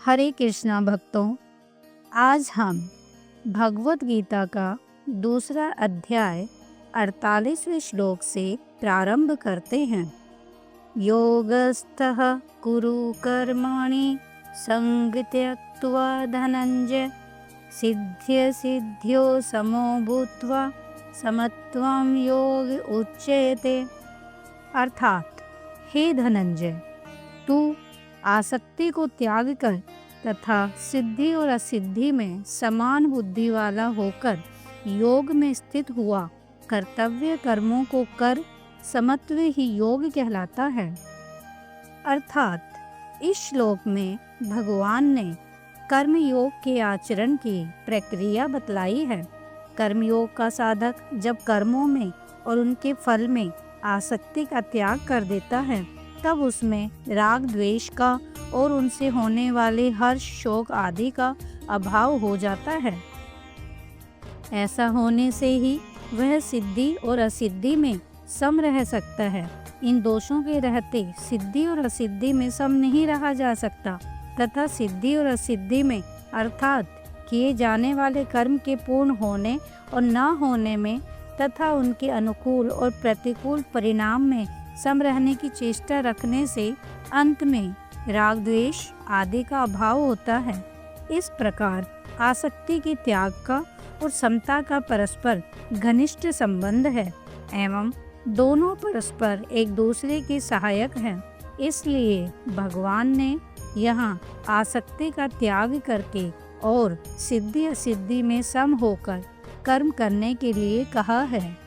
हरे कृष्णा भक्तों, आज हम भगवत गीता का दूसरा अध्याय 48वें श्लोक से प्रारंभ करते हैं। योगस्थः कुरु कर्माणि संगत्यक्त्वा धनंजय सिद्ध्यो समो भूत्वा समत्वं योग उच्यते। अर्थात, हे धनंजय, तू आसक्ति को त्याग कर तथा सिद्धि और असिद्धि में समान बुद्धि वाला होकर योग में स्थित हुआ कर्तव्य कर्मों को कर समत्व ही योग कहलाता है। अर्थात इस श्लोक में भगवान ने कर्म योग के आचरण की प्रक्रिया बतलाई है। कर्मयोग का साधक जब कर्मों में और उनके फल में आसक्ति का त्याग कर देता है, तब उसमें राग द्वेष का और उनसे होने वाले हर्ष शोक आदि का अभाव हो जाता है। ऐसा होने से ही वह सिद्धि और असिद्धि में सम रह सकता है। इन दोषों के रहते सिद्धि और असिद्धि में सम नहीं रहा जा सकता तथा सिद्धि और असिद्धि में अर्थात किए जाने वाले कर्म के पूर्ण होने और न होने में तथा उनके अनुकूल और प्रतिकूल परिणाम में सम रहने की चेष्टा रखने से अंत में राग द्वेष आदि का अभाव होता है। इस प्रकार आसक्ति के त्याग का और समता का परस्पर घनिष्ठ संबंध है एवं दोनों परस्पर एक दूसरे के सहायक हैं। इसलिए भगवान ने यहाँ आसक्ति का त्याग करके और सिद्धि असिद्धि में सम होकर कर्म करने के लिए कहा है।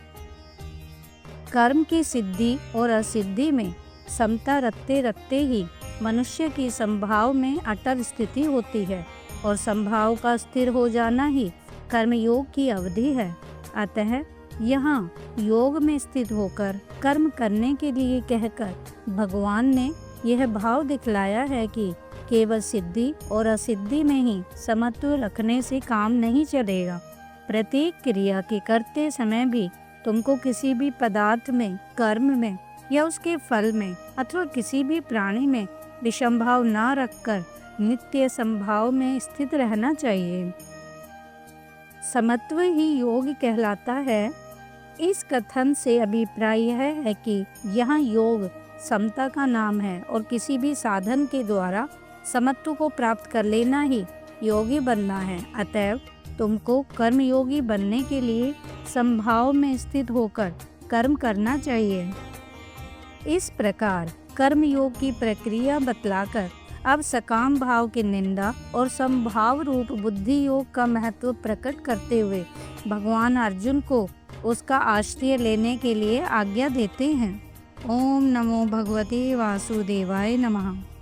कर्म की सिद्धि और असिद्धि में समता रखते रखते ही मनुष्य की संभाव में अटल स्थिति होती है और संभाव का स्थिर हो जाना ही कर्मयोग की अवधि है। अतः यहाँ योग में स्थित होकर कर्म करने के लिए कहकर भगवान ने यह भाव दिखलाया है कि केवल सिद्धि और असिद्धि में ही समत्व रखने से काम नहीं चलेगा। प्रत्येक क्रिया के करते समय भी तुमको किसी भी पदार्थ में, कर्म में या उसके फल में अथवा किसी भी प्राणी में विषमभाव न रखकर नित्य संभाव में स्थित रहना चाहिए। समत्व ही योग कहलाता है। इस कथन से अभिप्राय यह है कि यहाँ योग समता का नाम है और किसी भी साधन के द्वारा समत्व को प्राप्त कर लेना ही योगी बनना है। अतएव तुमको कर्मयोगी बनने के लिए संभाव में स्थित होकर कर्म करना चाहिए। इस प्रकार कर्मयोग की प्रक्रिया बतलाकर अब सकाम भाव की निंदा और समभाव रूप बुद्धि योग का महत्व प्रकट करते हुए भगवान अर्जुन को उसका आश्रय लेने के लिए आज्ञा देते हैं। ओम नमो भगवते वासुदेवाय नमः।